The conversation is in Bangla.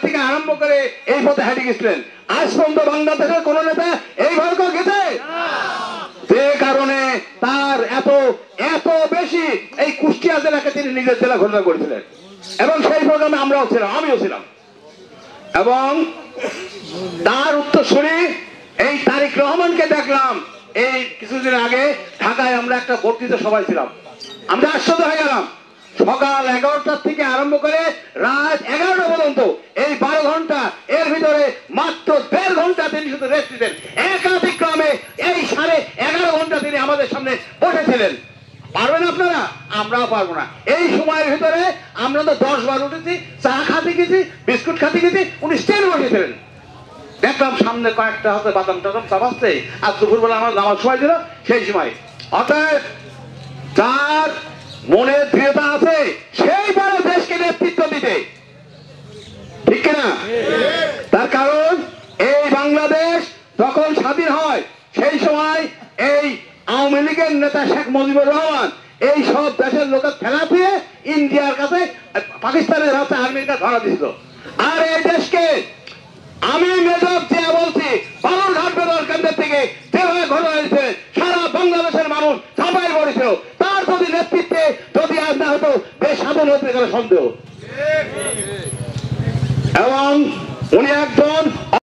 থেকে আরম্ভ করে এই পথে হেঁটে গেছিলেন। আজ পর্যন্ত বাংলাদেশের কোন নেতা এইভাবে গেছে? যে কারণে তার এত বেশি এই কুষ্টিয়া জেলাকে তিনি নিজের জেলা ঘোষণা করেছিলেন এবং সেই প্রোগ্রামে আমরাও ছিলাম, আমিও ছিলাম। এবং তার উত্তরসূরি এই তারেক রহমানকে দেখলাম এই কিছুদিন আগে ঢাকায়, আমরা একটা বক্তৃতা সবাই ছিলাম, আমরা আশ্চর্য হয়ে গেলাম। সকাল 11টা থেকে আরম্ভ করে রাত 11টা পর্যন্ত এই 12 ঘন্টা, এর ভিতরে মাত্র 1.5 ঘন্টা তিনি শুধু রেস্ট দিতেন। একাধিক্রমে এই 11.5 ঘন্টা তিনি আমাদের সামনে বসেছিলেন। পারবেন আপনারা? আমরাও পারবো না। এই সময়ের ভিতরে আমরা তো 10 বার উঠেছি, চা খাতে গেছি, বিস্কুট খাতে গেছি, উনি স্টেন বসেছিলেন। দেখলাম সামনে কয়েকটা হাতে বাদাম টাদাম চাপাচ্ছে, আর দুপুরবেলা আমার নামাজ সময় ছিল সেই সময়। অতএব যার মনে দৃঢ়তা আছে সেই বড় দেশকে নেতৃত্ব দিতে, ঠিক কিনা? তার কারণ এই বাংলাদেশ যখন স্বাধীন হয় সেই সময় এই আওয়ামী লীগের নেতা শেখ মুজিবুর রহমান এই সব দেশের লোকের ঠেলা দিয়ে ইন্ডিয়ার কাছে, পাকিস্তানের হাতে আর্মির কাছে ধরা দিয়েছিল। আর এই দেশকে আমি মেজর জিয়া বলছি, বালুরঘাট বেতার কেন্দ্র থেকে যেভাবে ঘটনা হয়েছে সারা বাংলাদেশের মানুষ ঝাঁপাই পড়েছিল। তার যদি নেতৃত্বে যদি আজ না হতো দেশ স্বাধীন হতে গেলে সন্দেহ। এবং উনি একজন